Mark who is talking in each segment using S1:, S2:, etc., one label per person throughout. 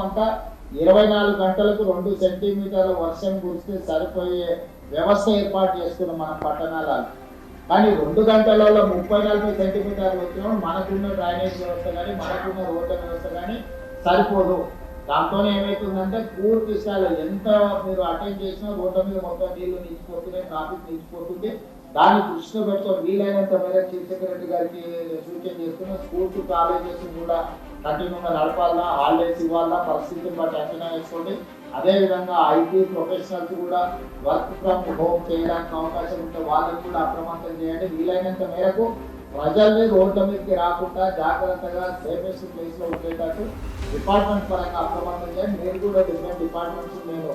S1: అంతా 24 గంటలకు 2 సెంటీమీటర్ల వర్షం కురిస్తే సరిపోయే వ్యవస్థ ఏర్పాటు చేసుకున్నాం మన పట్టణాలలో. కానీ 2 గంటలలో 30-40 సెంటీమీటర్లు వచ్చినా మనకున్న డ్రైనేజ్ వ్యవస్థ కానీ మనకున్న రోడ్ల వ్యవస్థ కానీ సరిపోదు. దాంతోనే ఏమవుతుందంటే పూర్తి స్థాయిలో ఎంత మీరు అటెండ్ చేసినా రోడ్ల మీద మొత్తం నీళ్లు నిలిచిపోతున్నాయి, ట్రాఫిక్ నిలిచిపోతుంది. దాన్ని దృష్టిలో పెట్టుకొని వీలైనంత మేరకు చీఫ్ సెక్రటరీ గారికి సూచన చేస్తున్నా. స్కూల్స్ కాలేజెస్ కూడా కంటిన్యూగా నడపాలన్నా, హాలిడేస్ ఇవ్వాలన్నా, పరిస్థితిని బట్టి అంచనా వేసుకోండి. అదేవిధంగా ఐటీ ప్రొఫెషనల్స్ కూడా వర్క్ ఫ్రమ్ హోమ్ చేయడానికి అవకాశం ఉంటే వాళ్ళని కూడా అప్రమత్తం చేయండి. వీలైనంత మేరకు ప్రజల్ని రోడ్ల మీదకి రాకుండా జాగ్రత్తగా సేఫెస్ట్ ప్లేస్లో ఉండేటట్టు డిపార్ట్మెంట్ పరంగా అప్రమత్తం చేయండి. మీరు కూడా డిఫరెంట్ డిపార్ట్మెంట్స్ నేను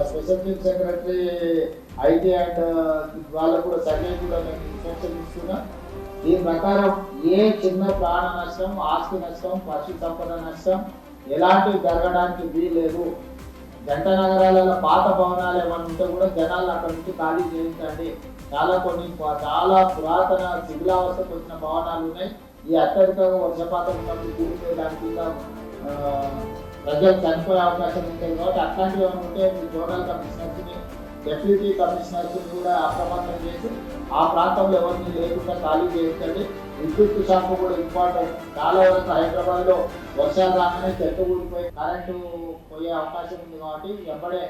S1: special chief secretary IT and వాళ్ళకు కూడా సర్వే కూడా నేను ఇన్స్ట్రక్షన్ ఇస్తున్నా. దీని ప్రకారం ఏ చిన్న ప్రాణ నష్టం, ఆస్తి నష్టం, పశు సంపద నష్టం ఎలాంటివి జరగడానికి వీల్లేదు. జంట నగరాలలో పాత భవనాలు ఏమైనా ఉంటే కూడా జనాలు అక్కడ నుంచి ఖాళీ చేయించండి. చాలా పురాతన శిథిలావస్థకు వచ్చిన భవనాలు ఉన్నాయి. ఈ అత్యధికంగా వర్షపాతం ఉన్నప్పుడు కూలిపోయి దాని కింద ప్రజలు చనిపోయే అవకాశం ఉంటుంది. కాబట్టి అట్లాంటివి ఏమైనా ఉంటే జోనల్ కమిషనర్స్ని, డెప్యూటీ కమిషనర్స్ని కూడా అప్రమత్తం చేసి ఆ ప్రాంతంలో ఎవరిని లేకుండా ఖాళీ చేయించండి. విద్యుత్ శాఖ కూడా ఇంపార్టెంట్. చాలా వరకు హైదరాబాద్లో వర్షాలు రాగానే చెట్టు ఊడిపోయి కరెంటు పోయే అవకాశం ఉంది. కాబట్టి వెంబడే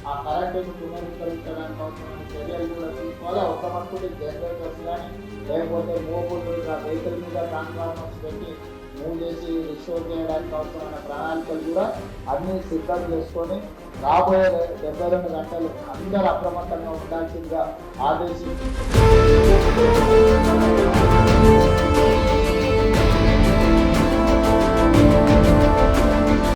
S1: ఆ కరెంటును పునరుద్ధరించడానికి అవసరమైన చర్యలు కూడా తీసుకోవాలి. అవసరమనుకుంటే జనరేటర్స్ కానీ లేకపోతే మూవబుల్ వెహికల్ మీద ట్రాన్స్ఫార్మర్స్ పెట్టి మూవ్ చేసి రిస్టోర్ చేయడానికి అవసరమైన ప్రణాళికలు కూడా అన్ని సిద్ధం చేసుకొని రాబోయే 72 గంటలు అందరూ అప్రమత్తంగా ఉండాల్సిందిగా ఆదేశించి